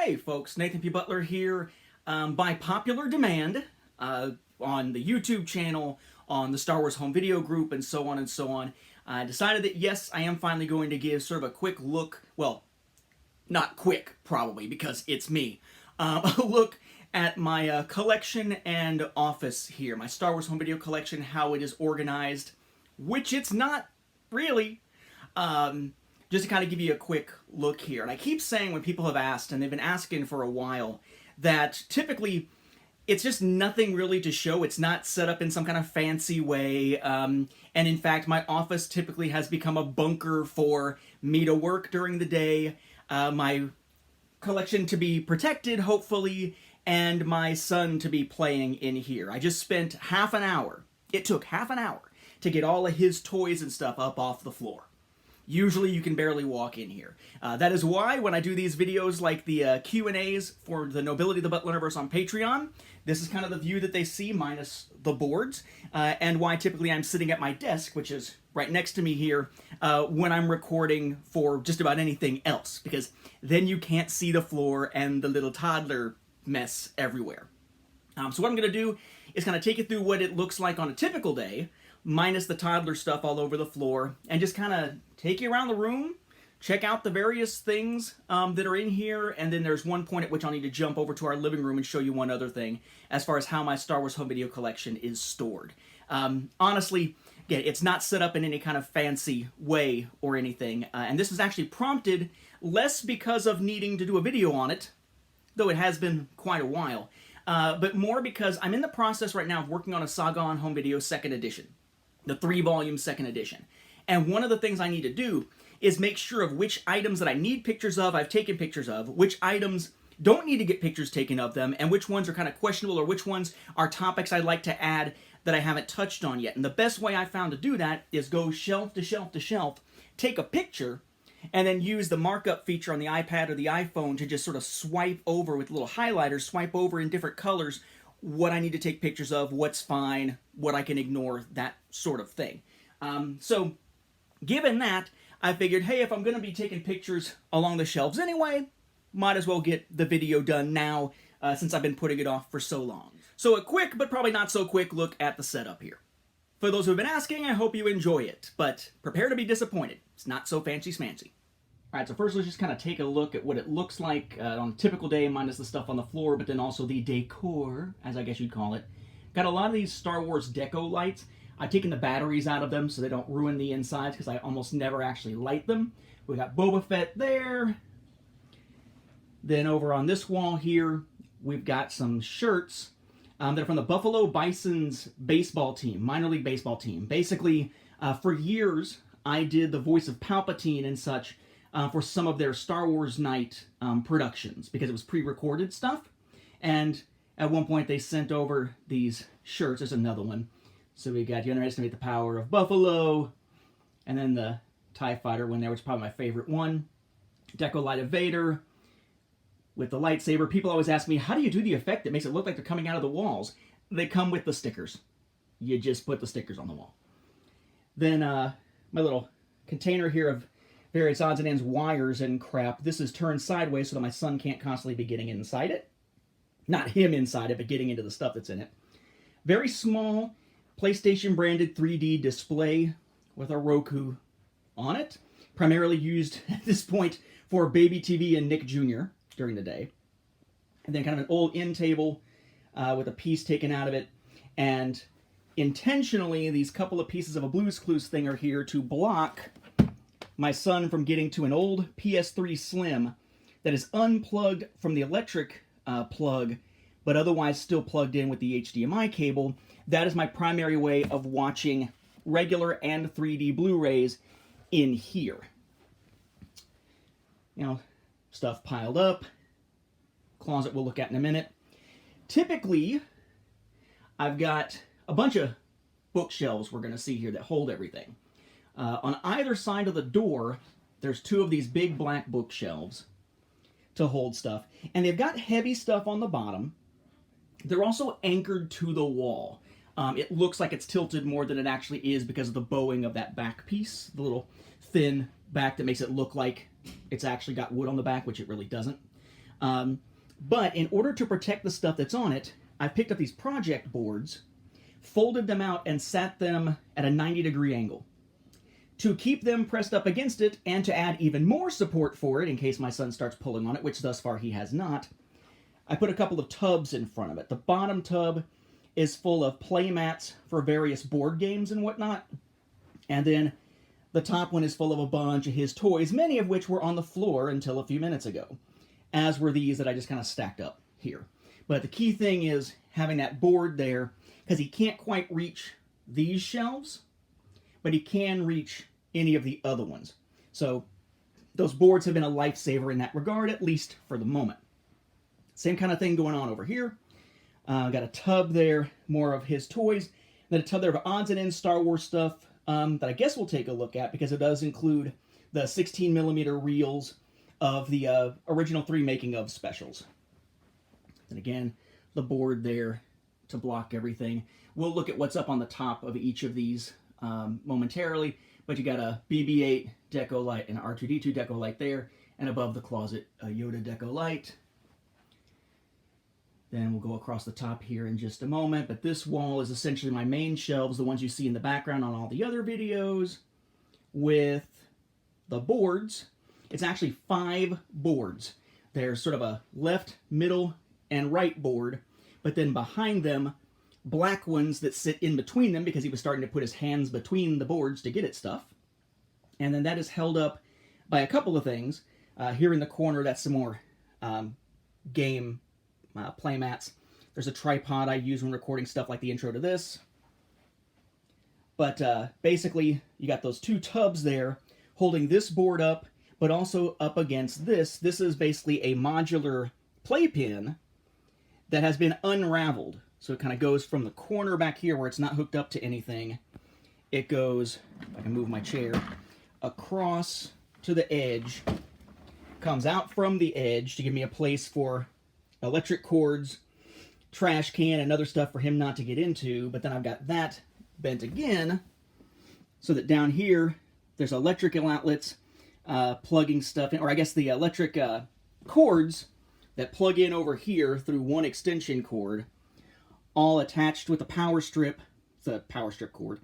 Hey folks, Nathan P. Butler here. By popular demand, on the YouTube channel, on the Star Wars Home Video group, and so on and so on, I decided that yes, I am finally going to give sort of a quick look, well, not quick probably, because it's me, a look at my collection and office here, my Star Wars Home Video collection, how it is organized, which it's not really. Just to kind of give you a quick look here. And I keep saying when people have asked, and they've been asking for a while, that typically it's just nothing really to show. It's not set up in some kind of fancy way. And in fact, my office typically has become a bunker for me to work during the day, my collection to be protected, hopefully, and my son to be playing in here. I just spent half an hour. It took half an hour to get all of his toys and stuff up off the floor. Usually you can barely walk in here. That is why when I do these videos like the Q&As for the Nobility of the Butler Universe on Patreon, this is kind of the view that they see minus the boards, and why typically I'm sitting at my desk, which is right next to me here, when I'm recording for just about anything else, because then you can't see the floor and the little toddler mess everywhere. So what I'm going to do is kind of take you through what it looks like on a typical day, minus the toddler stuff all over the floor, and just kind of take you around the room, check out the various things that are in here, and then there's one point at which I'll need to jump over to our living room and show you one other thing as far as how my Star Wars home video collection is stored. Honestly, again, it's not set up in any kind of fancy way or anything, and this was actually prompted less because of needing to do a video on it, though it has been quite a while, but more because I'm in the process right now of working on a Saga on Home Video 2nd edition. The 3-volume 2nd edition. And one of the things I need to do is make sure of which items that I need pictures of, I've taken pictures of, which items don't need to get pictures taken of them, and which ones are kind of questionable, or which ones are topics I'd like to add that I haven't touched on yet. And the best way I found to do that is go shelf to shelf to shelf, take a picture, and then use the markup feature on the iPad or the iPhone to just sort of swipe over with little highlighters, swipe over in different colors what I need to take pictures of, what's fine, what I can ignore, that sort of thing. So, given that, I figured, hey, if I'm going to be taking pictures along the shelves anyway, might as well get the video done now, since I've been putting it off for so long. So a quick, but probably not so quick, look at the setup here. For those who have been asking, I hope you enjoy it, but prepare to be disappointed. It's not so fancy-smancy. Alright, so first let's just kind of take a look at what it looks like on a typical day, minus the stuff on the floor, but then also the decor, as I guess you'd call it. Got a lot of these Star Wars deco lights. I've taken the batteries out of them so they don't ruin the insides, because I almost never actually light them. We got Boba Fett there. Then over on this wall here, we've got some shirts that are from the Buffalo Bison's baseball team, minor league baseball team. Basically, for years, I did the voice of Palpatine and such, for some of their Star Wars Night productions, because it was pre-recorded stuff. And at one point they sent over these shirts. There's another one. So we got You Underestimate the Power of Buffalo, and then the TIE Fighter one there, which is probably my favorite one. Deco Light of Vader with the lightsaber. People always ask me, how do you do the effect that makes it look like they're coming out of the walls? They come with the stickers. You just put the stickers on the wall. Then my little container here of various odds and ends, wires and crap. This is turned sideways so that my son can't constantly be getting inside it. Not him inside it, but getting into the stuff that's in it. Very small PlayStation branded 3D display with a Roku on it. Primarily used at this point for baby TV and Nick Jr. during the day. And then kind of an old end table with a piece taken out of it. And intentionally, these couple of pieces of a Blue's Clues thing are here to block my son from getting to an old PS3 Slim that is unplugged from the electric plug, but otherwise still plugged in with the HDMI cable. That is my primary way of watching regular and 3D Blu-rays in here. You know, stuff piled up. Closet we'll look at in a minute. Typically, I've got a bunch of bookshelves we're going to see here that hold everything. On either side of the door, there's two of these big black bookshelves to hold stuff. And they've got heavy stuff on the bottom. They're also anchored to the wall. It looks like it's tilted more than it actually is because of the bowing of that back piece. The little thin back that makes it look like it's actually got wood on the back, which it really doesn't. But in order to protect the stuff that's on it, I picked up these project boards, folded them out, and sat them at a 90-degree angle. To keep them pressed up against it, and to add even more support for it in case my son starts pulling on it, which thus far he has not, I put a couple of tubs in front of it. The bottom tub is full of play mats for various board games and whatnot, and then the top one is full of a bunch of his toys, many of which were on the floor until a few minutes ago, as were these that I just kind of stacked up here. But the key thing is having that board there, because he can't quite reach these shelves, but he can reach any of the other ones. So those boards have been a lifesaver in that regard, at least for the moment. Same kind of thing going on over here. Got a tub there, more of his toys. Then a tub there of odds and ends Star Wars stuff that I guess we'll take a look at, because it does include the 16mm reels of the original 3 making of specials. And again, the board there to block everything. We'll look at what's up on the top of each of these momentarily, but you got a BB-8 deco light and an R2-D2 deco light there, and above the closet, a Yoda deco light. Then we'll go across the top here in just a moment, but this wall is essentially my main shelves, the ones you see in the background on all the other videos, with the boards. It's actually 5 boards. There's sort of a left, middle, and right board, but then behind them, black ones that sit in between them, because he was starting to put his hands between the boards to get at stuff. And then that is held up by a couple of things. Here in the corner, that's some more game play mats. There's a tripod I use when recording stuff like the intro to this. But basically, you got those 2 tubs there holding this board up, but also up against this. This is basically a modular playpen that has been unraveled. So it kind of goes from the corner back here where it's not hooked up to anything. It goes, if I can move my chair, across to the edge, comes out from the edge to give me a place for electric cords, trash can, and other stuff for him not to get into. But then I've got that bent again so that down here there's electrical outlets plugging stuff in, or I guess the electric cords that plug in over here through one extension cord, all attached with a power strip, the power strip cord,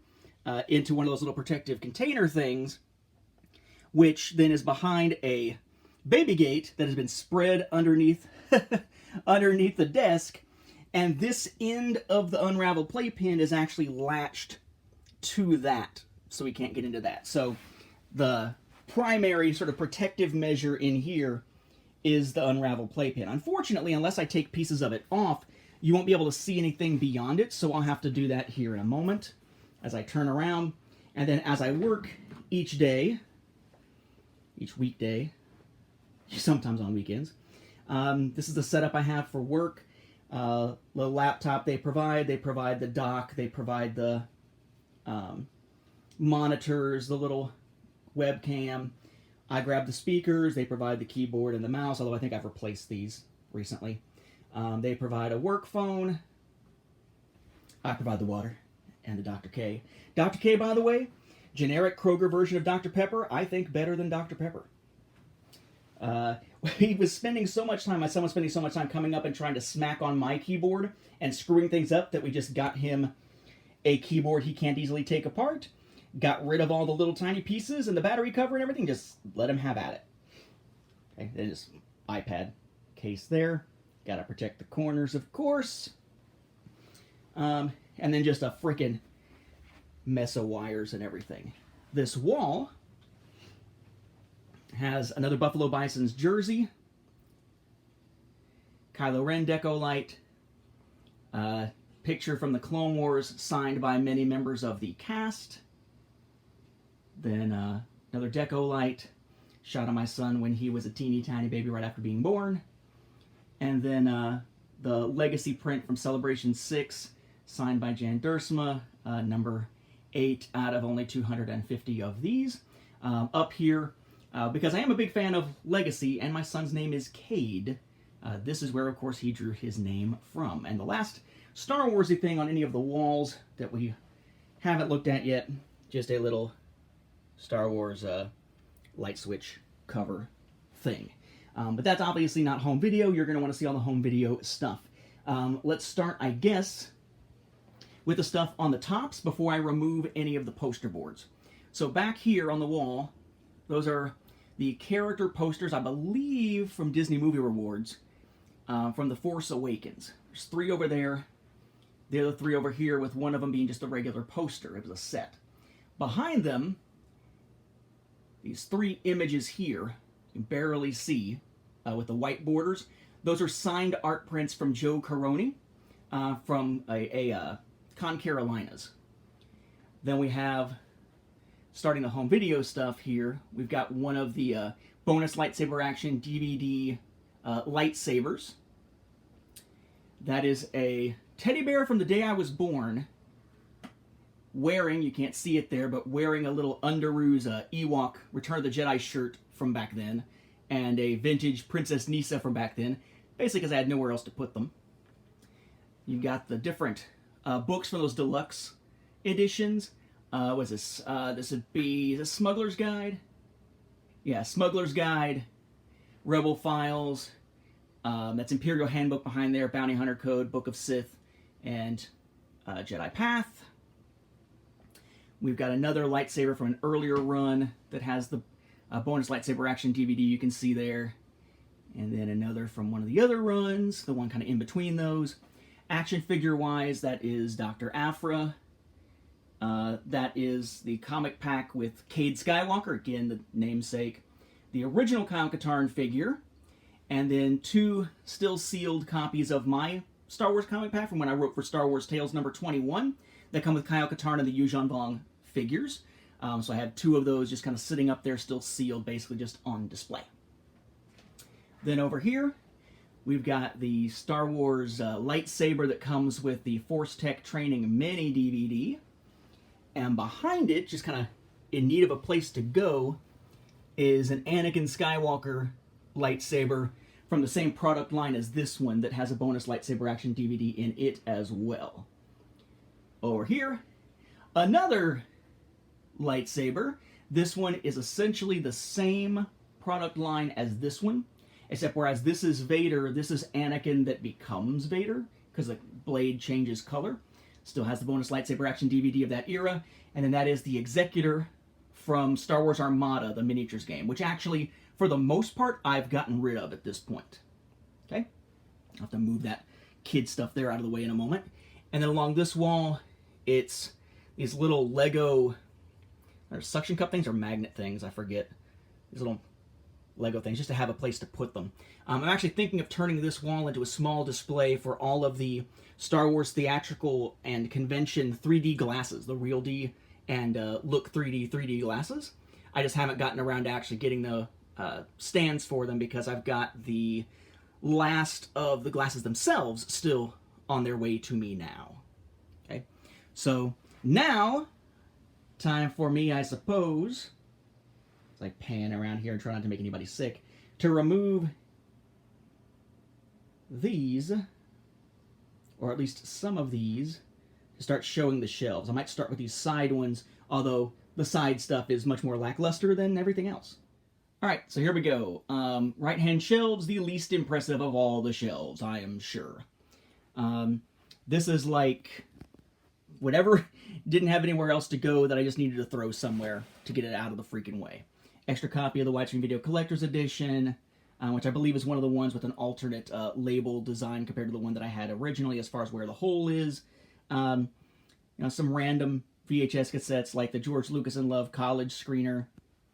into one of those little protective container things, which then is behind a baby gate that has been spread underneath underneath the desk, and this end of the unraveled playpen is actually latched to that, so we can't get into that. So the primary sort of protective measure in here is the unraveled playpen. Unfortunately, unless I take pieces of it off, you won't be able to see anything beyond it, so I'll have to do that here in a moment as I turn around. And then as I work each day, each weekday, sometimes on weekends, this is the setup I have for work. The laptop they provide the dock, they provide the monitors, the little webcam. I grab the speakers, they provide the keyboard and the mouse, although I think I've replaced these recently. They provide a work phone. I provide the water and the Dr. K. Dr. K, by the way, generic Kroger version of Dr. Pepper, I think better than Dr. Pepper. He was spending so much time, my son was spending so much time coming up and trying to smack on my keyboard and screwing things up that we just got him a keyboard he can't easily take apart, got rid of all the little tiny pieces and the battery cover and everything, just let him have at it. Okay, there's iPad case there. Got to protect the corners, of course. And then just a freaking mess of wires and everything. This wall has another Buffalo Bison's jersey, Kylo Ren deco light, picture from the Clone Wars signed by many members of the cast, then another deco light, shot of my son when he was a teeny tiny baby right after being born, and then the legacy print from Celebration 6, signed by Jan Duursma, number 8 out of only 250 of these. Up here, because I am a big fan of Legacy, and my son's name is Cade, this is where, of course, he drew his name from. And the last Star Wars-y thing on any of the walls that we haven't looked at yet, just a little Star Wars light switch cover thing. But that's obviously not home video. You're going to want to see all the home video stuff. Let's start, I guess, with the stuff on the tops before I remove any of the poster boards. So back here on the wall, those are the character posters, I believe, from Disney Movie Rewards, from The Force Awakens. There's 3 over there. The other 3 over here, with one of them being just a regular poster. It was a set. Behind them, these 3 images here, you can barely see, with the white borders. Those are signed art prints from Joe Caroni from Con Carolinas. Then we have, starting the home video stuff here, we've got one of the bonus lightsaber action DVD lightsabers. That is a teddy bear from the day I was born, wearing, you can't see it there, but wearing a little Underoos Ewok Return of the Jedi shirt from back then, and a vintage Princess Nisa from back then, basically because I had nowhere else to put them. You've got the different books from those deluxe editions. What's this? This would be the Smuggler's Guide. Yeah, Smuggler's Guide, Rebel Files, that's Imperial Handbook behind there, Bounty Hunter Code, Book of Sith, and Jedi Path. We've got another lightsaber from an earlier run that has the bonus lightsaber action DVD you can see there. And then another from one of the other runs, the one kind of in between those. Action figure-wise, that is Dr. Aphra. That is the comic pack with Cade Skywalker, again, the namesake. The original Kyle Katarn figure. And then 2 still sealed copies of my Star Wars comic pack from when I wrote for Star Wars Tales number 21 that come with Kyle Katarn and the Yuuzhan Vong figures. So I have 2 of those just kind of sitting up there, still sealed, basically just on display. Then over here, we've got the Star Wars lightsaber that comes with the Force Tech Training Mini DVD. And behind it, just kind of in need of a place to go, is an Anakin Skywalker lightsaber from the same product line as this one that has a bonus lightsaber action DVD in it as well. Over here, another lightsaber. This one is essentially the same product line as this one, except whereas this is Vader, this is Anakin that becomes Vader, because the blade changes color. Still has the bonus lightsaber action DVD of that era, and then that is the Executor from Star Wars Armada, the miniatures game, which actually, for the most part, I've gotten rid of at this point. Okay? I'll have to move that kid stuff there out of the way in a moment. And then along this wall, it's these little Lego, or suction cup things, or magnet things, I forget. These little Lego things, just to have a place to put them. I'm actually thinking of turning this wall into a small display for all of the Star Wars theatrical and convention 3D glasses, the Real D and Look 3D glasses. I just haven't gotten around to actually getting the stands for them because I've got the last of the glasses themselves still on their way to me now. Okay, so now, time for me, I suppose, it's like pan around here and try not to make anybody sick, to remove these, or at least some of these, to start showing the shelves. I might start with these side ones, although the side stuff is much more lackluster than everything else. Alright, so here we go. Right-hand shelves, the least impressive of all the shelves, I am sure. This is like whatever didn't have anywhere else to go that I just needed to throw somewhere to get it out of the freaking way. Extra copy of the Widescreen Video Collector's Edition, which I believe is one of the ones with an alternate label design compared to the one that I had originally as far as where the hole is. You know, some random VHS cassettes like the George Lucas in Love college screener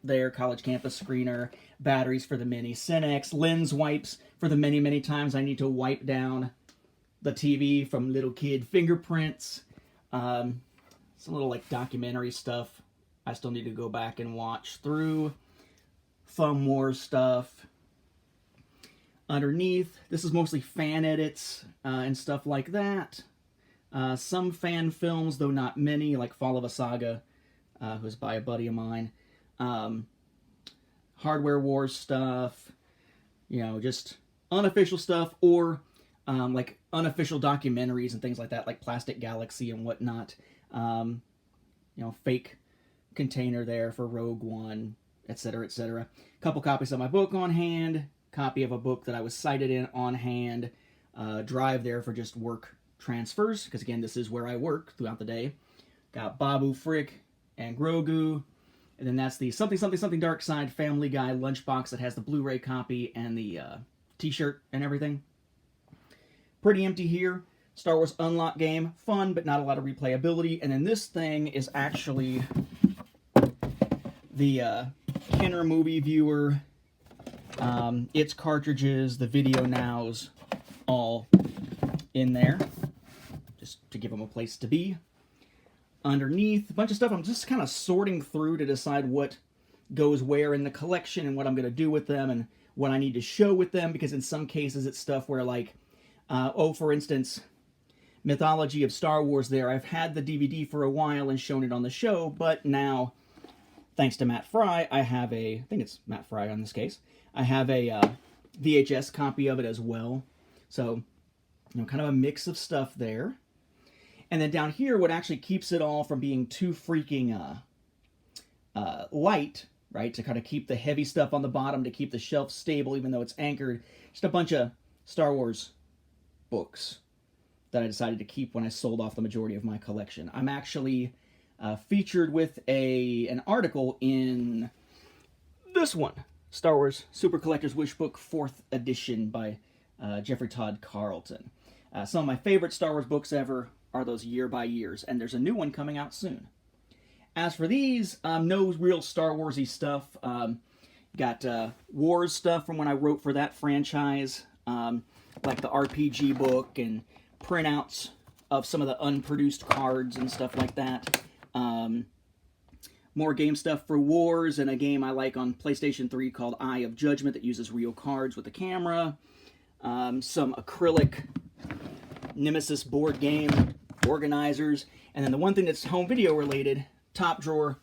there, college campus screener, batteries for the Mini Cinex, lens wipes for the many, many times I need to wipe down the TV from little kid fingerprints, some little like documentary stuff I still need to go back and watch through, Thumb Wars stuff. Underneath, this is mostly fan edits and stuff like that. Some fan films, though not many, like Fall of a Saga, who's by a buddy of mine. Hardware Wars stuff, you know, just unofficial stuff, or like unofficial documentaries and things like that, like Plastic Galaxy and whatnot. You know, fake container there for Rogue One, etc., etc. A couple copies of my book on hand, copy of a book that I was cited in on hand. Drive there for just work transfers, because again, this is where I work throughout the day. Got Babu Frick and Grogu. And then that's the Something Something Something Dark Side Family Guy lunchbox that has the Blu-ray copy and the t-shirt and everything. Pretty empty here. Star Wars Unlock game. Fun, but not a lot of replayability. And then this thing is actually the Kenner movie viewer. Its cartridges, the video nows, all in there. Just to give them a place to be. Underneath, a bunch of stuff I'm just kind of sorting through to decide what goes where in the collection and what I'm going to do with them and what I need to show with them, because in some cases it's stuff where, like, for instance, Mythology of Star Wars there. I've had the DVD for a while and shown it on the show, but now, thanks to Matt Fry, I have I think it's Matt Fry on this case, I have a VHS copy of it as well. So, kind of a mix of stuff there. And then down here, what actually keeps it all from being too freaking light, right, to kind of keep the heavy stuff on the bottom, to keep the shelf stable, even though it's anchored, just a bunch of Star Wars books that I decided to keep when I sold off the majority of my collection. I'm actually featured with an article in this one, Star Wars Super Collector's Wish Book 4th edition by Jeffrey Todd Carlton. Some of my favorite Star Wars books ever are those year by years, and there's a new one coming out soon. As for these, no real Star Wars-y stuff. Got Wars stuff from when I wrote for that franchise, like the RPG book and printouts of some of the unproduced cards and stuff like that. More game stuff for Wars, and a game I like on PlayStation 3 called Eye of Judgment that uses real cards with the camera. Some acrylic Nemesis board game organizers, and then the one thing that's home video related, top drawer,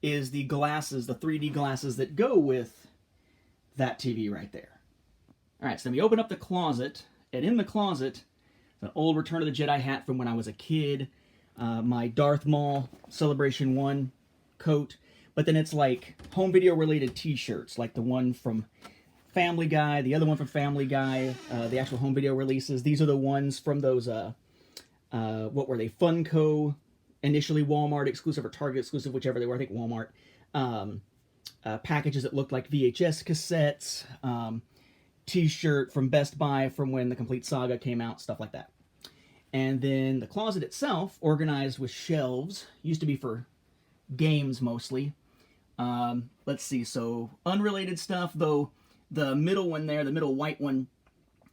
is the glasses, the 3D glasses that go with that TV right there. Alright, so then we open up the closet, and in the closet, an old Return of the Jedi hat from when I was a kid, my Darth Maul Celebration 1 coat, but then it's like home video related t-shirts, like the one from Family Guy, the other one from Family Guy, the actual home video releases. These are the ones from those, what were they, Funko, initially Walmart exclusive or Target exclusive, whichever they were, I think Walmart, packages that looked like VHS cassettes, t-shirt from Best Buy from when the Complete Saga came out, stuff like that. And then the closet itself, organized with shelves, used to be for games mostly. Let's see, so unrelated stuff, though. The middle one there, the middle white one,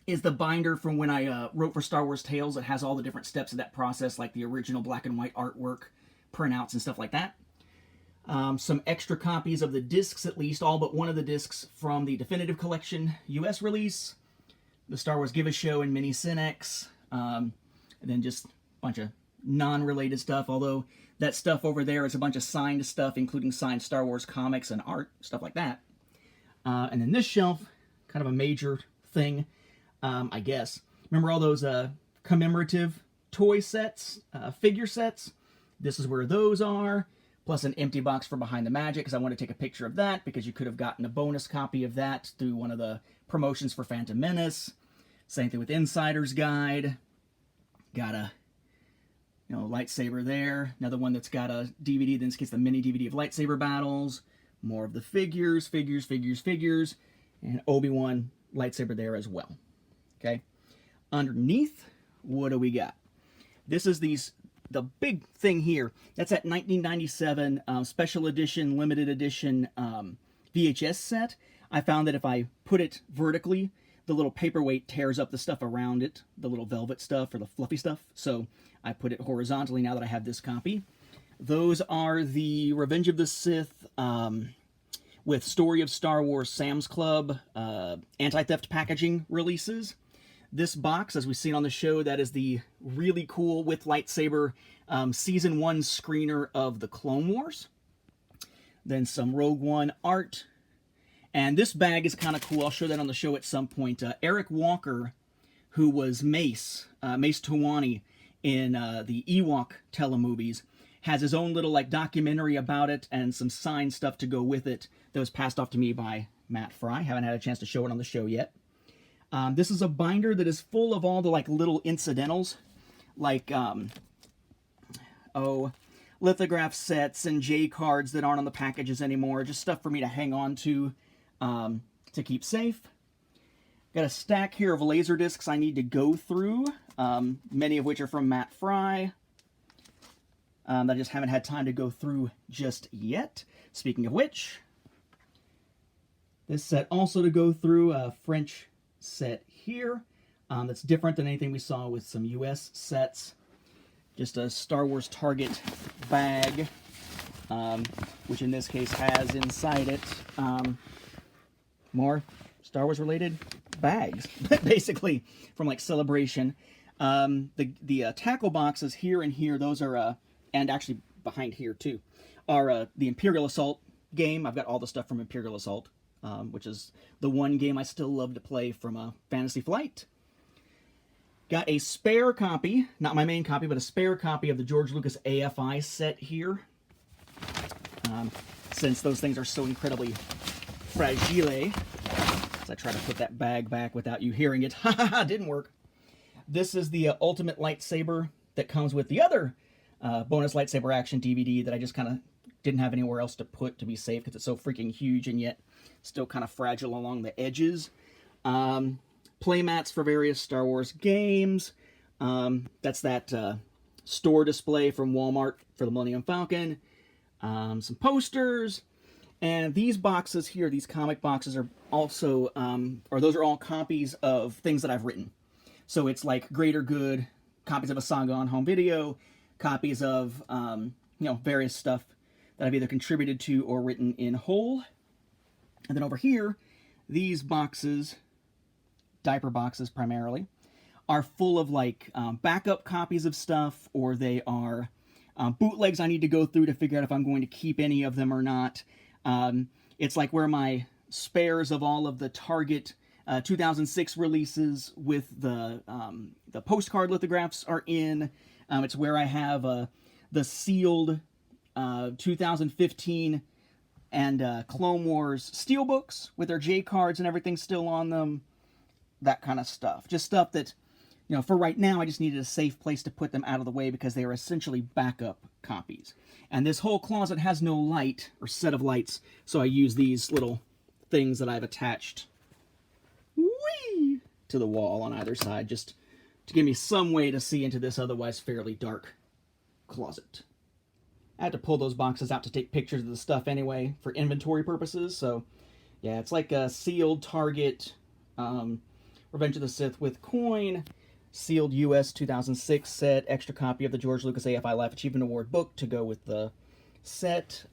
is the binder from when I wrote for Star Wars Tales. It has all the different steps of that process, like the original black and white artwork, printouts, and stuff like that. Some extra copies of the discs, at least, all but one of the discs from the Definitive Collection US release, the Star Wars Give-A-Show and Mini Cinex, and then just a bunch of non-related stuff, although that stuff over there is a bunch of signed stuff, including signed Star Wars comics and art, stuff like that. And then this shelf, kind of a major thing, I guess. Remember all those commemorative toy sets, figure sets? This is where those are, plus an empty box for Behind the Magic, because I want to take a picture of that, because you could have gotten a bonus copy of that through one of the promotions for Phantom Menace. Same thing with Insider's Guide. Got a lightsaber there. Another one that's got a DVD, then this gets the mini DVD of lightsaber battles. More of the figures, and Obi-Wan lightsaber there as well. Okay. Underneath, what do we got? This is the big thing here. That's that 1997 special edition, limited edition VHS set. I found that if I put it vertically, the little paperweight tears up the stuff around it, the little velvet stuff or the fluffy stuff. So I put it horizontally now that I have this copy. Those are the Revenge of the Sith with Story of Star Wars Sam's Club anti-theft packaging releases. This box, as we've seen on the show, that is the really cool with lightsaber Season 1 screener of the Clone Wars. Then some Rogue One art. And this bag is kind of cool. I'll show that on the show at some point. Eric Walker, who was Mace Tawani in the Ewok telemovies, has his own little documentary about it and some signed stuff to go with it that was passed off to me by Matt Fry. Haven't had a chance to show it on the show yet. This is a binder that is full of all the like little incidentals, like lithograph sets and J cards that aren't on the packages anymore. Just stuff for me to hang on to keep safe. Got a stack here of laser discs I need to go through, many of which are from Matt Fry. That I just haven't had time to go through just yet. Speaking of which, this set also to go through, a French set here. That's different than anything we saw with some US sets. Just a Star Wars Target bag, which in this case has inside it more Star Wars related bags, basically, from like Celebration. The tackle boxes here and here, those are, and actually behind here too, are the Imperial Assault game. I've got all the stuff from Imperial Assault, which is the one game I still love to play from Fantasy Flight. Got a spare copy, not my main copy, but a spare copy of the George Lucas AFI set here. Since those things are so incredibly fragile, as I try to put that bag back without you hearing it. Ha ha ha, didn't work. This is the Ultimate Lightsaber that comes with the other bonus lightsaber action DVD that I just kind of didn't have anywhere else to put to be safe because it's so freaking huge and yet still kind of fragile along the edges. Playmats for various Star Wars games. That's that store display from Walmart for the Millennium Falcon. Some posters. And these boxes here, these comic boxes, are also, or those are all copies of things that I've written. So it's like Greater Good, copies of a saga on home video, copies of, various stuff that I've either contributed to or written in whole. And then over here, these boxes, diaper boxes primarily, are full of like backup copies of stuff, or they are bootlegs I need to go through to figure out if I'm going to keep any of them or not. It's like where my spares of all of the Target 2006 releases with the postcard lithographs are in. It's where I have the sealed 2015 and Clone Wars steelbooks with their J cards and everything still on them. That kind of stuff. Just stuff that, for right now, I just needed a safe place to put them out of the way because they are essentially backup copies. And this whole closet has no light or set of lights, so I use these little things that I've attached to the wall on either side just to give me some way to see into this otherwise fairly dark closet. I had to pull those boxes out to take pictures of the stuff anyway for inventory purposes, so yeah, it's like a sealed Target Revenge of the Sith with coin, sealed US 2006 set, extra copy of the George Lucas AFI Life Achievement Award book to go with the set,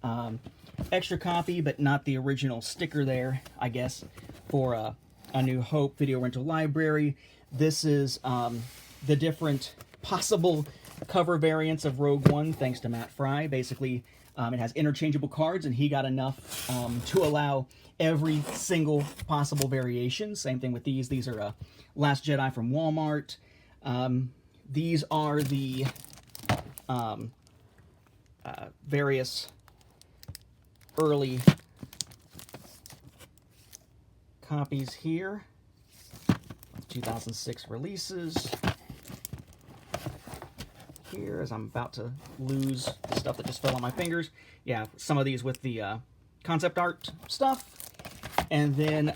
extra copy but not the original sticker there, I guess, for A New Hope video rental library. This is the different possible cover variants of Rogue One thanks to Matt Fry. Basically, it has interchangeable cards, and he got enough to allow every single possible variation. Same thing with these. These are Last Jedi from Walmart. These are the various early copies here. 2006 releases. Here, as I'm about to lose the stuff that just fell on my fingers. Yeah, some of these with the concept art stuff. And then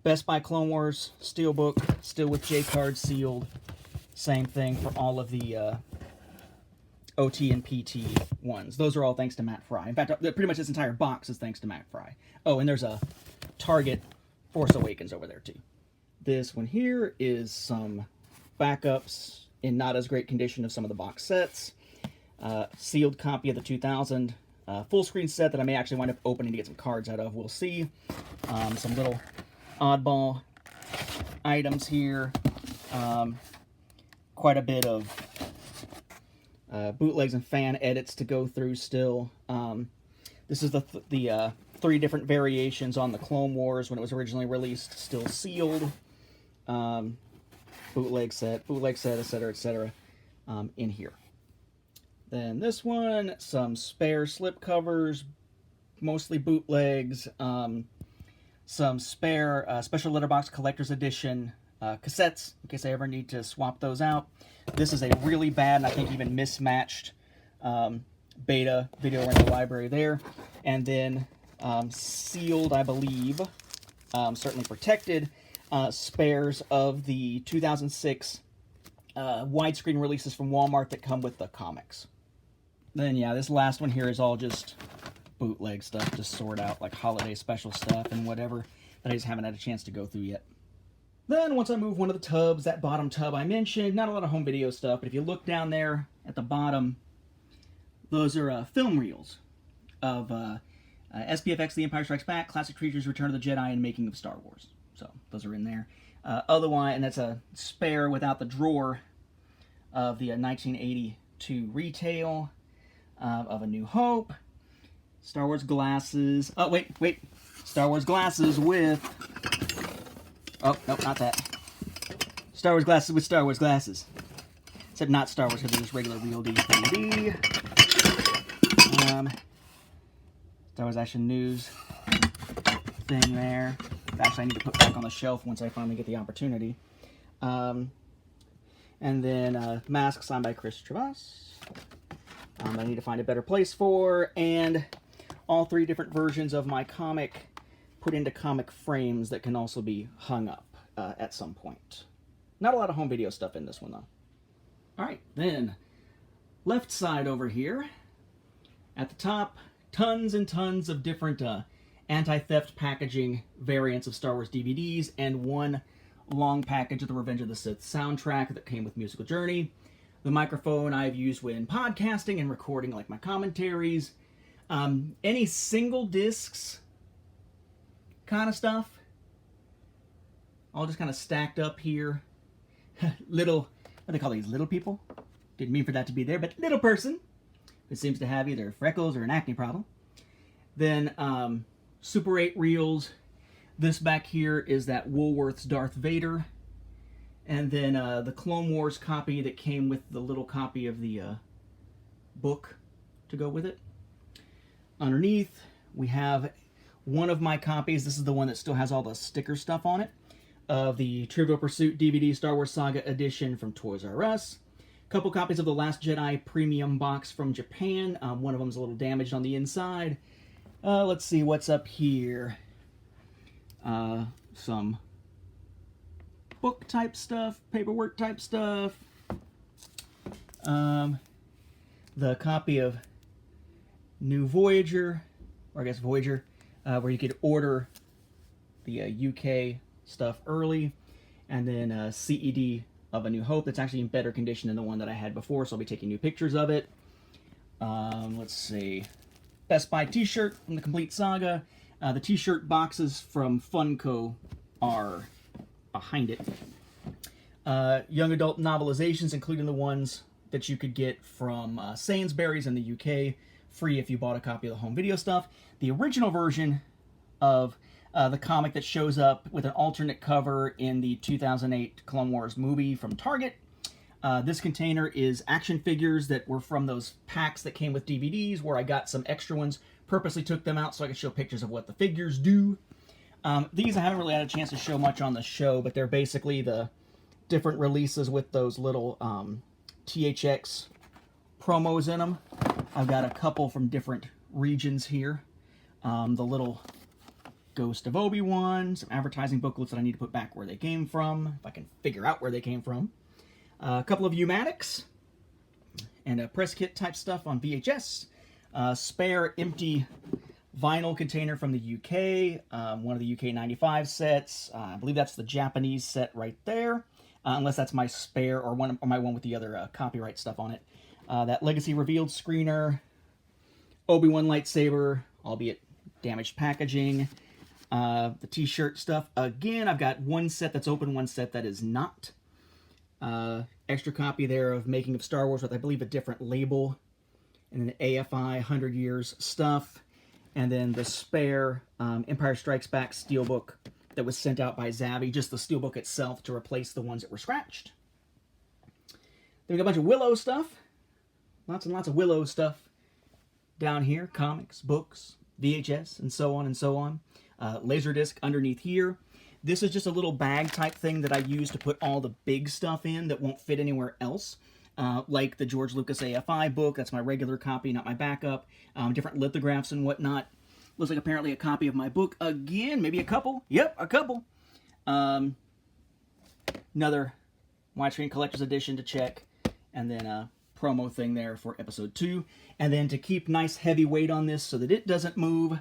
Best Buy Clone Wars Steelbook, still with J-card sealed. Same thing for all of the OT and PT ones. Those are all thanks to Matt Fry. In fact, pretty much this entire box is thanks to Matt Fry. Oh, and there's a Target Force Awakens over there too. This one here is some backups in not as great condition of some of the box sets. Sealed copy of the 2000 full screen set that I may actually wind up opening to get some cards out of. We'll see. Some little oddball items here. Quite a bit of bootlegs and fan edits to go through still. This is the three different variations on the Clone Wars when it was originally released, still sealed. Bootleg set, etc., etc. In here. Then this one, some spare slip covers, mostly bootlegs, some spare special letterbox collector's edition cassettes, in case I ever need to swap those out. This is a really bad, and I think even mismatched beta video rental library there. And then sealed, I believe, certainly protected, spares of the 2006 widescreen releases from Walmart that come with the comics. Then, yeah, this last one here is all just bootleg stuff to sort out, like holiday special stuff and whatever that I just haven't had a chance to go through yet. Then, once I move one of the tubs, that bottom tub I mentioned, not a lot of home video stuff, but if you look down there at the bottom, those are film reels of SPFX, The Empire Strikes Back, Classic Creatures, Return of the Jedi, and Making of Star Wars. So, those are in there. Otherwise, and that's a spare without the drawer of the 1982 retail of A New Hope. Star Wars glasses. Oh, wait. Star Wars glasses with... Oh, nope, not that. Star Wars glasses with Star Wars glasses. Except not Star Wars, because they're just regular Real DVD. Star Wars Action News thing there. Actually, I need to put back on the shelf once I finally get the opportunity. And then mask signed by Chris Travas. I need to find a better place for, and all 3 different versions of my comic put into comic frames that can also be hung up at some point. Not a lot of home video stuff in this one, though. Alright, then, left side over here. At the top, tons and tons of different anti-theft packaging variants of Star Wars DVDs, and one long package of the Revenge of the Sith soundtrack that came with Musical Journey. The microphone I've used when podcasting and recording like my commentaries. Any single discs kind of stuff. All just kind of stacked up here. Little, what do they call these, little people? Didn't mean for that to be there, but little person who seems to have either freckles or an acne problem. Then Super 8 reels. This back here is that Woolworth's Darth Vader. And then the Clone Wars copy that came with the little copy of the book to go with it. Underneath, we have one of my copies. This is the one that still has all the sticker stuff on it, of the Trivial Pursuit DVD Star Wars Saga edition from Toys R Us. A couple copies of the Last Jedi premium box from Japan. One of them's a little damaged on the inside. Let's see what's up here. Some book type stuff, paperwork type stuff. The copy of New Voyager, or I guess Voyager, where you could order the UK stuff early, and then CED of A New Hope that's actually in better condition than the one that I had before, so I'll be taking new pictures of it. Let's see. Best Buy t-shirt from the Complete Saga. The t-shirt boxes from Funko are behind it. Young adult novelizations, including the ones that you could get from Sainsbury's in the UK, free if you bought a copy of the home video stuff. The original version of the comic that shows up with an alternate cover in the 2008 Clone Wars movie from Target. This container is action figures that were from those packs that came with DVDs, where I got some extra ones, purposely took them out so I could show pictures of what the figures do. These I haven't really had a chance to show much on the show, but they're basically the different releases with those little THX promos in them. I've got a couple from different regions here. The little Ghost of Obi-Wan, some advertising booklets that I need to put back where they came from, if I can figure out where they came from. A couple of U-Matics, and a press kit type stuff on VHS. Spare empty vinyl container from the UK, one of the UK 95 sets. I believe that's the Japanese set right there, unless that's my spare or my one with the other copyright stuff on it. That Legacy Revealed screener, Obi-Wan lightsaber, albeit damaged packaging. The t-shirt stuff. Again, I've got one set that's open, one set that is not. Extra copy there of Making of Star Wars with, I believe, a different label. And then AFI 100 Years stuff. And then the spare Empire Strikes Back steelbook that was sent out by Zavvi, just the steelbook itself, to replace the ones that were scratched. Then we got a bunch of Willow stuff. Lots and lots of Willow stuff down here. Comics, books, VHS, and so on and so on. Laserdisc underneath here. This is just a little bag type thing that I use to put all the big stuff in that won't fit anywhere else. Like the George Lucas AFI book, that's my regular copy, not my backup. Different lithographs and whatnot. Looks like apparently a copy of my book again, maybe a couple. Yep, a couple. Another widescreen collector's edition to check, and then a promo thing there for episode 2. And then to keep nice heavy weight on this so that it doesn't move,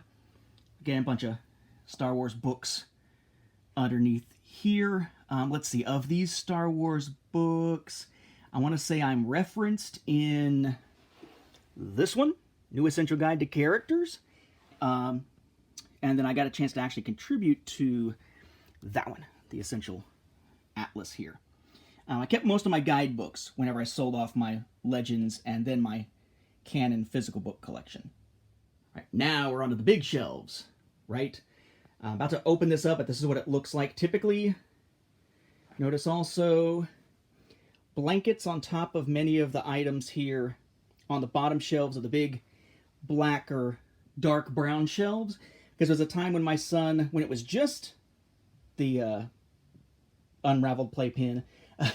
again, a bunch of Star Wars books underneath here. Let's see, of these Star Wars books, I want to say I'm referenced in this one, New Essential Guide to Characters, and then I got a chance to actually contribute to that one, the Essential Atlas here. I kept most of my guidebooks whenever I sold off my Legends and then my Canon physical book collection. All right, now we're onto the big shelves, right? I'm about to open this up, but this is what it looks like typically. Notice also blankets on top of many of the items here on the bottom shelves of the big black or dark brown shelves. Because there was a time when my son, when it was just the unraveled playpen,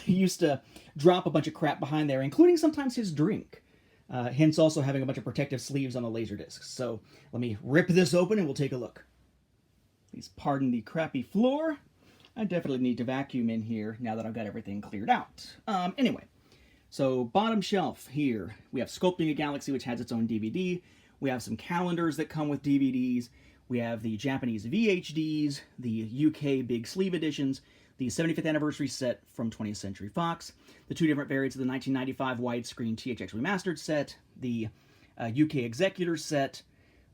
he used to drop a bunch of crap behind there, including sometimes his drink. Hence also having a bunch of protective sleeves on the Laserdiscs. So let me rip this open and we'll take a look. Please pardon the crappy floor. I definitely need to vacuum in here now that I've got everything cleared out. Anyway, so bottom shelf here, we have Sculpting a Galaxy, which has its own DVD. We have some calendars that come with DVDs. We have the Japanese VHDs, the UK big sleeve editions, the 75th anniversary set from 20th Century Fox, the 2 different variants of the 1995 widescreen THX remastered set, the UK Executor set,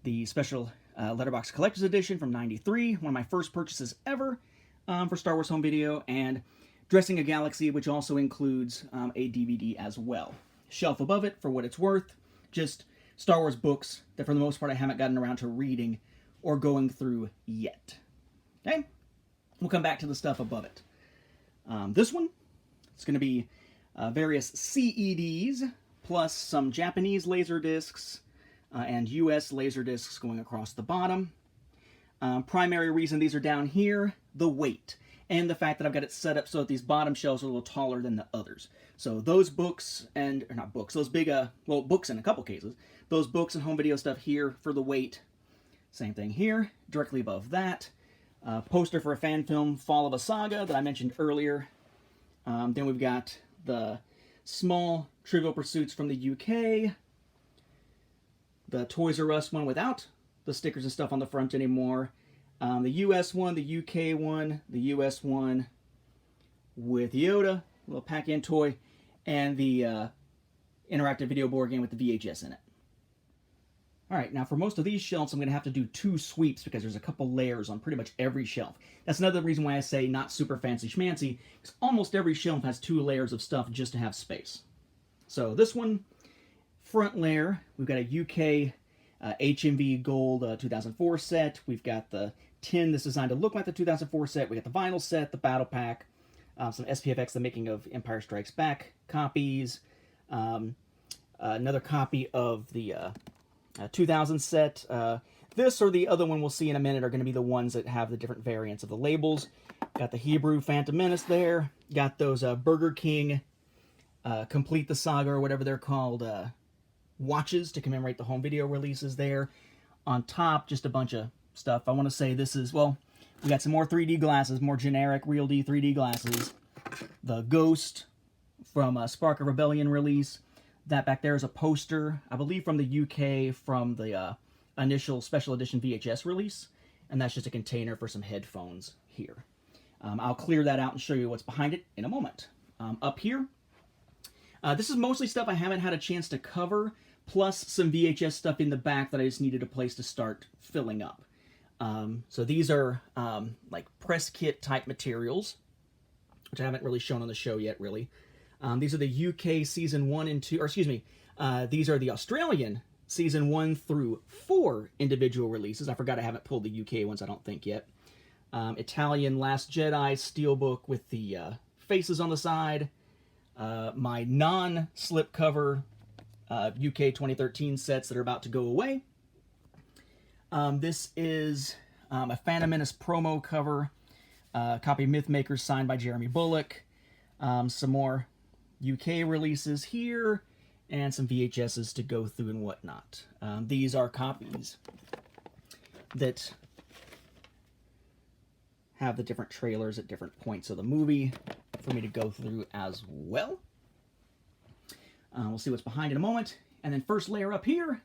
the special Letterbox Collector's Edition from '93, one of my first purchases ever for Star Wars Home Video, and Dressing a Galaxy, which also includes a DVD as well. Shelf above it, for what it's worth, just Star Wars books that for the most part I haven't gotten around to reading or going through yet. Okay? We'll come back to the stuff above it. This one, it's going to be various CEDs, plus some Japanese Laserdiscs, and US Laserdiscs going across the bottom. Primary reason these are down here, the weight, and the fact that I've got it set up so that these bottom shelves are a little taller than the others. So those books, or not books, those big, well, books in a couple cases, those books and home video stuff here for the weight. Same thing here, directly above that. Poster for a fan film, Fall of a Saga, that I mentioned earlier. Then we've got the small Trivial Pursuits from the UK. The Toys R Us one without the stickers and stuff on the front anymore. The US one, the UK one, the US one with Yoda, a little pack-in toy, and the interactive video board game with the VHS in it. Alright, now for most of these shelves, I'm going to have to do 2 sweeps because there's a couple layers on pretty much every shelf. That's another reason why I say not super fancy schmancy, because almost every shelf has 2 layers of stuff just to have space. So this one, front layer, we've got a UK HMV Gold 2004 set. We've got the tin that's designed to look like the 2004 set. We got the vinyl set, the battle pack, some SPFX, the Making of Empire Strikes Back copies, another copy of the 2000 set. This or the other one we'll see in a minute are going to be the ones that have the different variants of the labels. Got the Hebrew Phantom Menace there. Got those Burger King Complete the Saga or whatever they're called watches to commemorate the home video releases there. On top, just a bunch of stuff. I want to say this is, well, we got some more 3D glasses, more generic Real D 3D glasses. The Ghost from Spark of Rebellion release. That back there is a poster, I believe from the UK, from the initial special edition VHS release. And that's just a container for some headphones here. I'll clear that out and show you what's behind it in a moment. Up here, this is mostly stuff I haven't had a chance to cover, plus some VHS stuff in the back that I just needed a place to start filling up. So these are like press kit type materials, which I haven't really shown on the show yet, really. These are the UK Season 1 and 2, or excuse me, these are the Australian Season 1 through 4 individual releases. I forgot I haven't pulled the UK ones, I don't think, yet. Italian Last Jedi Steelbook with the faces on the side. My non-slipcover UK 2013 sets that are about to go away. This is a Phantom Menace promo cover, copy of Mythmakers signed by Jeremy Bullock. Some more UK releases here, and some VHSs to go through and whatnot. These are copies that have the different trailers at different points of the movie for me to go through as well. We'll see what's behind in a moment. And then first layer up here,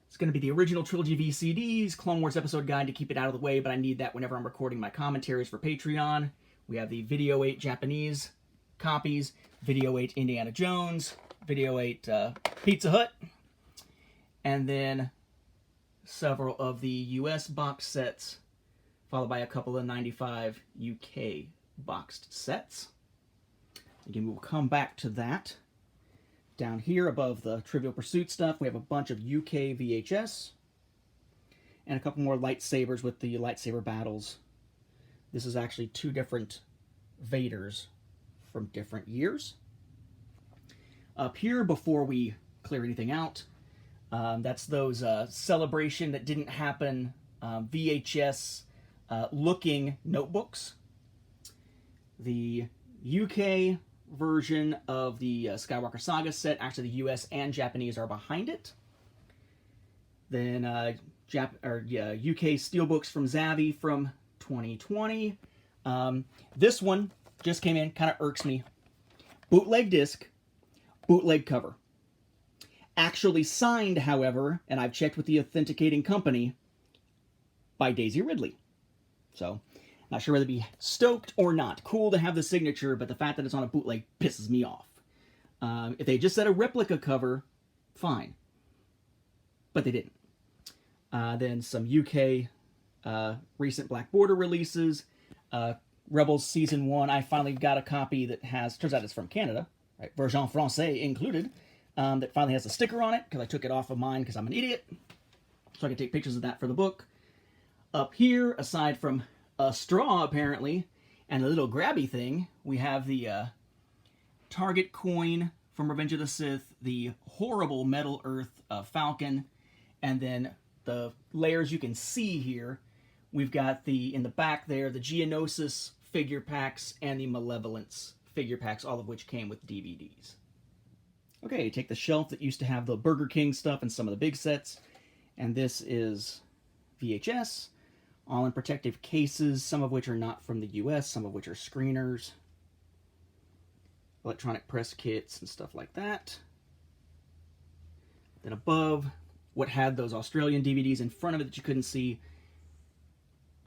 it's going to be the original trilogy VCDs, Clone Wars episode guide to keep it out of the way, but I need that whenever I'm recording my commentaries for Patreon. We have the Video 8 Japanese copies, Video 8 Indiana Jones, Video 8 Pizza Hut, and then several of the US box sets, followed by a couple of 95 UK boxed sets. Again, we'll come back to that. Down here above the Trivial Pursuit stuff, we have a bunch of UK VHS and a couple more lightsabers with the lightsaber battles. This is actually two different Vaders from different years. Up here, before we clear anything out, that's those Celebration that didn't happen VHS looking notebooks. The UK version of the Skywalker Saga set, actually the US and Japanese are behind it. Then UK steelbooks from Zavvi from 2020. This one just came in, kind of irks me. Bootleg disc, bootleg cover. Actually signed, however, and I've checked with the authenticating company, by Daisy Ridley. So, not sure whether to be stoked or not. Cool to have the signature, but the fact that it's on a bootleg pisses me off. If they just said a replica cover, fine. But they didn't. Then some UK recent Black Border releases. Rebels Season 1, I finally got a copy that has, turns out it's from Canada, right? Version Français included, that finally has a sticker on it, because I took it off of mine because I'm an idiot. So I can take pictures of that for the book. Up here, aside from a straw, apparently, and a little grabby thing, we have the Target coin from Revenge of the Sith, the horrible Metal Earth Falcon, and then the layers you can see here. We've got in the back there, the Geonosis figure packs and the Malevolence figure packs, all of which came with DVDs. Okay, take the shelf that used to have the Burger King stuff and some of the big sets, and this is VHS. All in protective cases, some of which are not from the US, some of which are screeners. Electronic press kits and stuff like that. Then above, what had those Australian DVDs in front of it that you couldn't see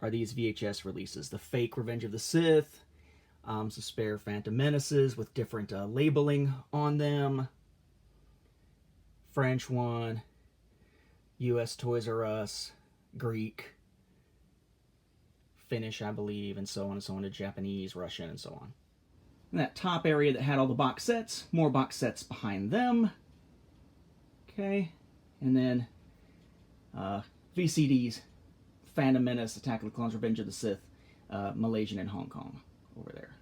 are these VHS releases. The fake Revenge of the Sith, some spare Phantom Menaces with different labeling on them. French one, US Toys R Us, Greek, Finnish, I believe, and so on and so on to Japanese, Russian, and so on. And that top area that had all the box sets, more box sets behind them. Okay, and then VCDs, Phantom Menace, Attack of the Clones, Revenge of the Sith, Malaysian and Hong Kong over there.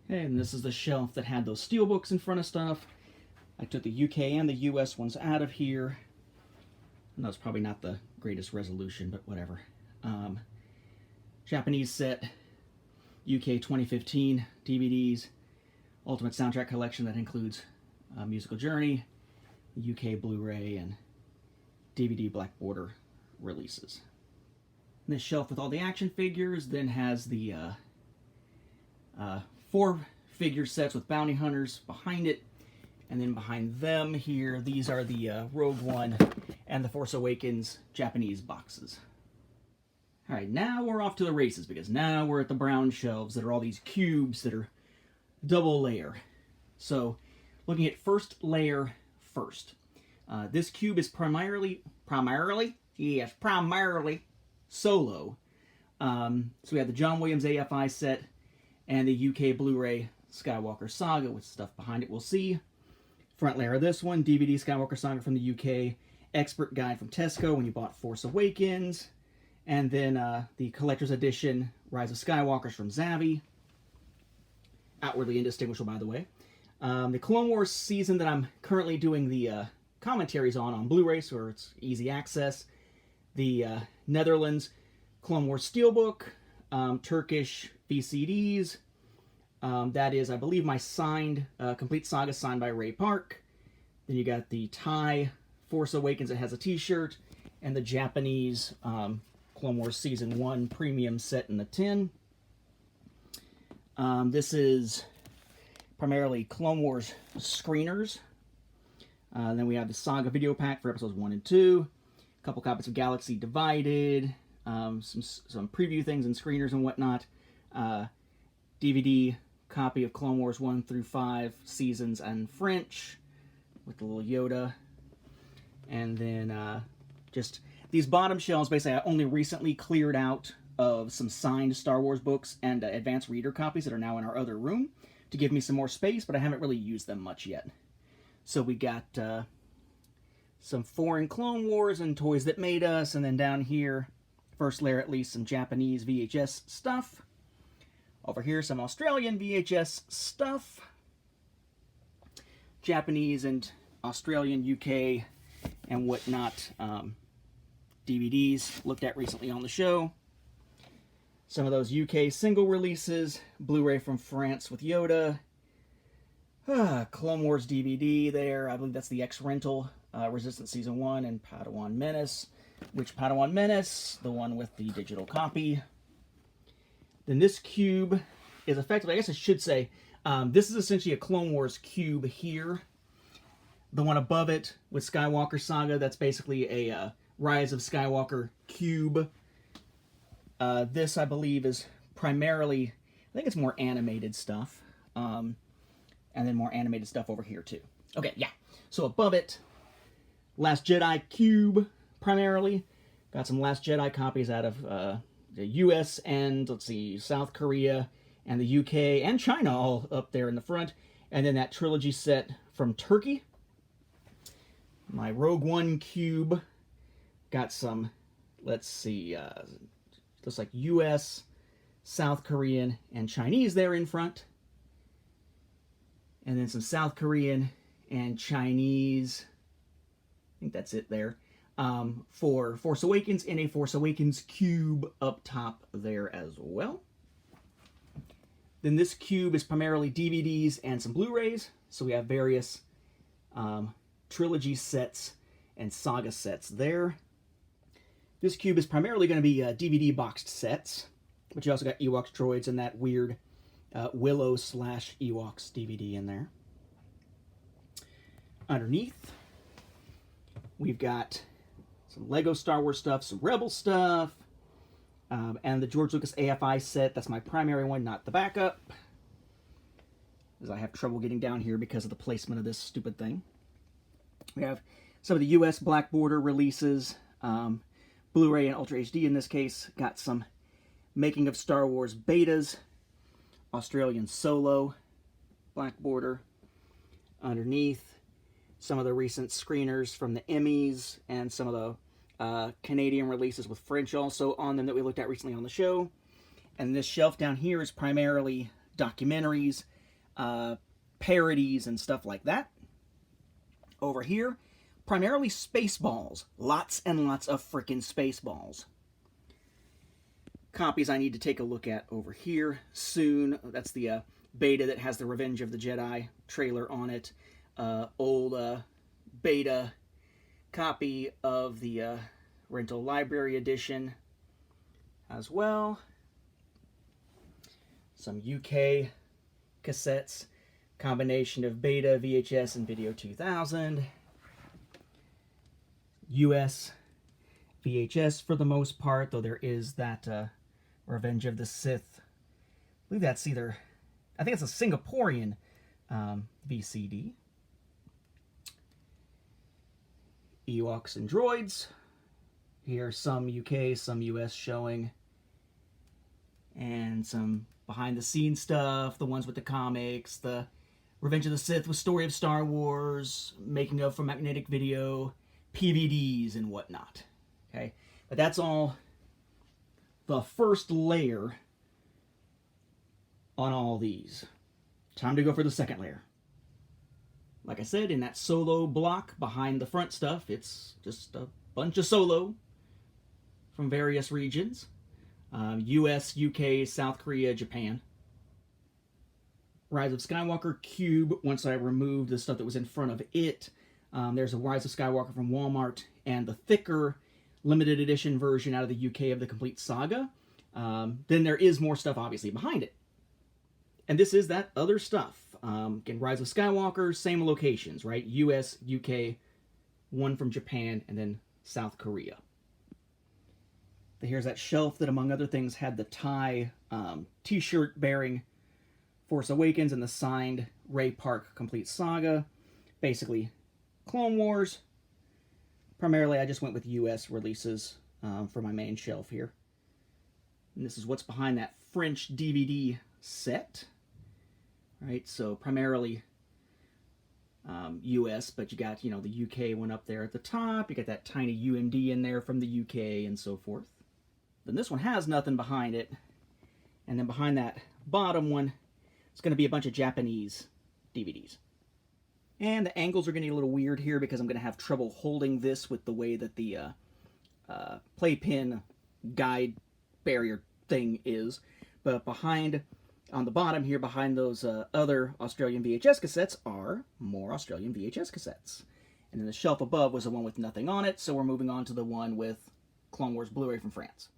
Okay, and this is the shelf that had those steelbooks in front of stuff. I took the UK and the US ones out of here. And that was probably not the greatest resolution, but whatever. Japanese set, UK 2015 DVDs, Ultimate Soundtrack Collection that includes Musical Journey, UK Blu-ray, and DVD Black Border releases. And this shelf with all the action figures then has the 4 figure sets with bounty hunters behind it, and then behind them here, these are the Rogue One and the Force Awakens Japanese boxes. All right, now we're off to the races, because now we're at the brown shelves that are all these cubes that are double layer. So, looking at first layer first. This cube is primarily solo. So we have the John Williams AFI set and the UK Blu-ray Skywalker Saga with stuff behind it we'll see. Front layer of this one, DVD Skywalker Saga from the UK, expert guide from Tesco when you bought Force Awakens, and then the collector's edition Rise of Skywalkers from Zavvi. Outwardly indistinguishable, by the way. The Clone Wars season that I'm currently doing the commentaries on Blu-ray, so it's easy access. the Netherlands Clone Wars Steelbook, Turkish VCDs. That is, I believe, my signed Complete Saga signed by Ray Park. Then you got the Thai Force Awakens that has a t-shirt, and the Japanese Clone Wars Season 1 premium set in the tin. This is primarily Clone Wars screeners. Then we have the Saga video pack for episodes 1 and 2. A couple copies of Galaxy Divided. Some preview things and screeners and whatnot. DVD copy of Clone Wars 1 through 5 seasons and French with the little Yoda. And then just these bottom shelves, basically I only recently cleared out of some signed Star Wars books and advanced reader copies that are now in our other room to give me some more space, but I haven't really used them much yet. So we got some foreign Clone Wars and Toys That Made Us, and then down here, first layer at least, some Japanese VHS stuff. Over here, some Australian VHS stuff. Japanese and Australian, UK, and whatnot DVDs looked at recently on the show. Some of those UK single releases, Blu-ray from France with Yoda, Clone Wars DVD there, I believe that's the X-Rental, Resistance Season 1, and Padawan Menace. Which Padawan Menace? The one with the digital copy. Then this cube is effectively, I guess I should say, this is essentially a Clone Wars cube here. The one above it with Skywalker Saga, that's basically a Rise of Skywalker cube. This, I believe, is primarily, I think it's more animated stuff. And then more animated stuff over here, too. Okay, yeah. So above it, Last Jedi cube, primarily. Got some Last Jedi copies out of the US and, let's see, South Korea and the UK and China all up there in the front. And then that trilogy set from Turkey. My Rogue One cube. Got some, let's see, looks like US, South Korean, and Chinese there in front. And then some South Korean and Chinese, I think that's it there, for Force Awakens, and a Force Awakens cube up top there as well. Then this cube is primarily DVDs and some Blu-rays, so we have various trilogy sets and saga sets there. This cube is primarily going to be DVD boxed sets, but you also got Ewoks droids and that weird Willow / Ewoks DVD in there. Underneath, we've got some Lego Star Wars stuff, some Rebel stuff, and the George Lucas AFI set. That's my primary one, not the backup, as I have trouble getting down here because of the placement of this stupid thing. We have some of the US Black Border releases, Blu-ray and Ultra HD in this case. Got some Making of Star Wars betas, Australian Solo, Black Border. Underneath, some of the recent screeners from the Emmys and some of the Canadian releases with French also on them that we looked at recently on the show. And this shelf down here is primarily documentaries, parodies, and stuff like that. Over here, primarily Spaceballs. Lots and lots of frickin' Spaceballs. Copies I need to take a look at over here soon. That's the beta that has the Revenge of the Jedi trailer on it. Old beta copy of the rental library edition as well. Some UK cassettes, combination of beta, VHS, and Video 2000. US VHS for the most part, though there is that Revenge of the Sith. I believe that's either, I think it's a Singaporean VCD. Ewoks and Droids. Here, some UK, some US showing. And some behind-the-scenes stuff, the ones with the comics, the Revenge of the Sith with Story of Star Wars, making of for Magnetic Video, PVDs and whatnot. Okay, but that's all the first layer on all these. Time to go for the second layer. Like I said, in that Solo block behind the front stuff, it's just a bunch of Solo. from various regions. US, UK, South Korea, Japan. Rise of Skywalker cube, once I removed the stuff that was in front of it. There's a Rise of Skywalker from Walmart, and the thicker limited edition version out of the UK of the complete saga. Then there is more stuff, obviously, behind it. And this is that other stuff. Again, Rise of Skywalker, same locations, right? US, UK, one from Japan, and then South Korea. Here's that shelf that, among other things, had the tie t-shirt bearing Force Awakens and the signed Ray Park Complete Saga. Basically, Clone Wars. Primarily, I just went with US releases for my main shelf here. And this is what's behind that French DVD set. Right, so primarily US, but you got, the UK one up there at the top. You got that tiny UMD in there from the UK and so forth. Then this one has nothing behind it. And then behind that bottom one, it's going to be a bunch of Japanese DVDs. And the angles are going to get a little weird here because I'm going to have trouble holding this with the way that the playpin guide barrier thing is. But on the bottom here, behind those other Australian VHS cassettes are more Australian VHS cassettes. And then the shelf above was the one with nothing on it, so we're moving on to the one with Clone Wars Blu-ray from France.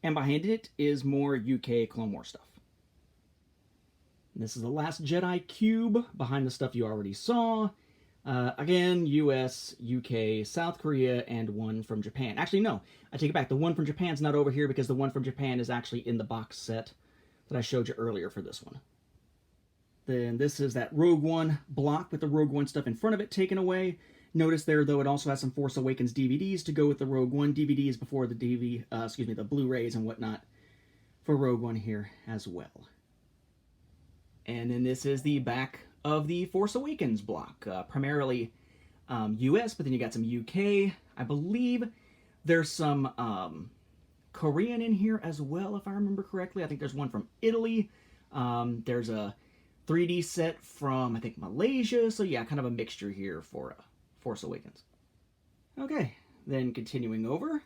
And behind it is more UK Clone Wars stuff. And this is the Last Jedi cube, behind the stuff you already saw. Again, US, UK, South Korea, and one from Japan. Actually, no, I take it back. The one from Japan's not over here because the one from Japan is actually in the box set that I showed you earlier for this one. Then this is that Rogue One block with the Rogue One stuff in front of it taken away. Notice there, though, it also has some Force Awakens DVDs to go with the Rogue One DVDs before the the Blu-rays and whatnot for Rogue One here as well. And then this is the back of the Force Awakens block, primarily US, but then you got some UK. I believe there's some Korean in here as well, if I remember correctly. I think there's one from Italy. There's a 3D set from, I think, Malaysia. So yeah, kind of a mixture here for Force Awakens. Okay, then continuing over,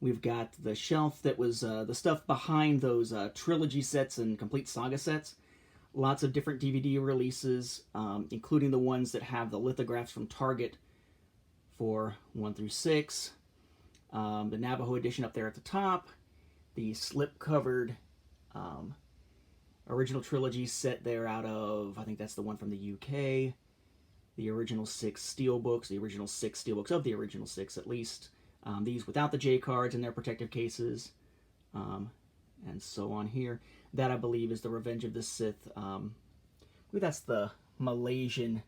we've got the shelf that was the stuff behind those trilogy sets and complete saga sets. Lots of different DVD releases, including the ones that have the lithographs from Target for 1 through 6. The Navajo edition up there at the top. The slip-covered original trilogy set there out of, I think that's the one from the UK. The original 6 steelbooks, the original 6 steelbooks of the original 6 at least. These without the J cards in their protective cases. And so on here. That, I believe, is the Revenge of the Sith. I believe that's the Malaysian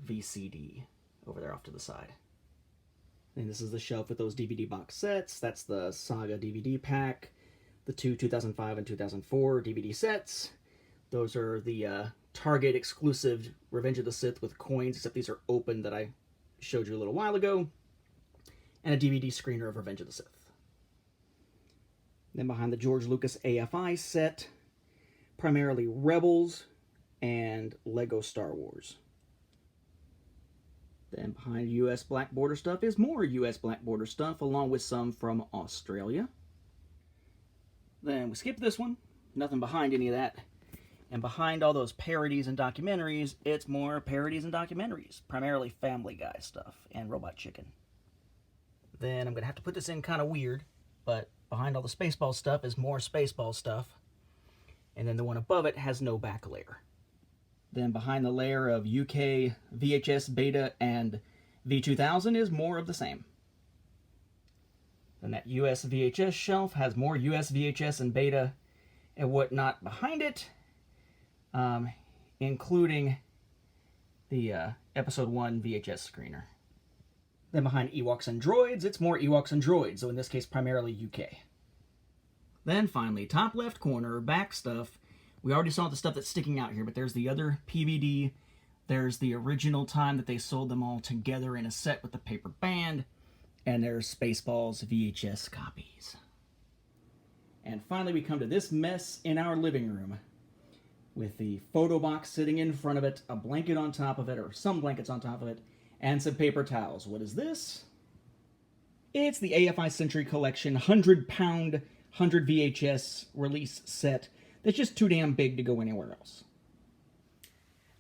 VCD over there off to the side. And this is the shelf with those DVD box sets. That's the Saga DVD pack. The two 2005 and 2004 DVD sets. Those are the Target exclusive Revenge of the Sith with coins, except these are open that I showed you a little while ago. And a DVD screener of Revenge of the Sith. Then behind the George Lucas AFI set, primarily Rebels and Lego Star Wars. Then behind US Black Border stuff is more US Black Border stuff, along with some from Australia. Then we skip this one, nothing behind any of that. And behind all those parodies and documentaries, it's more parodies and documentaries, primarily Family Guy stuff and Robot Chicken. Then I'm going to have to put this in kind of weird, but behind all the Spaceball stuff is more Spaceball stuff. And then the one above it has no back layer. Then behind the layer of UK, VHS, Beta, and V2000 is more of the same. Then that US VHS shelf has more US VHS and Beta and whatnot behind it, including the Episode 1 VHS screener. Then behind Ewoks and Droids, it's more Ewoks and Droids, so in this case primarily UK. Then finally, top left corner, back stuff. We already saw the stuff that's sticking out here, but there's the other PVD. There's the original time that they sold them all together in a set with the paper band. And there's Spaceballs VHS copies. And finally we come to this mess in our living room, with the photo box sitting in front of it, a blanket on top of it, or some blankets on top of it, and some paper towels. What is this? It's the AFI Century Collection 100-pound, 100 VHS release set that's just too damn big to go anywhere else.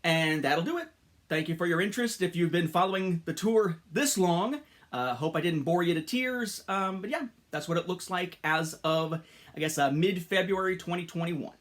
And that'll do it. Thank you for your interest. If you've been following the tour this long, hope I didn't bore you to tears. But yeah, that's what it looks like as of, I guess, mid-February 2021.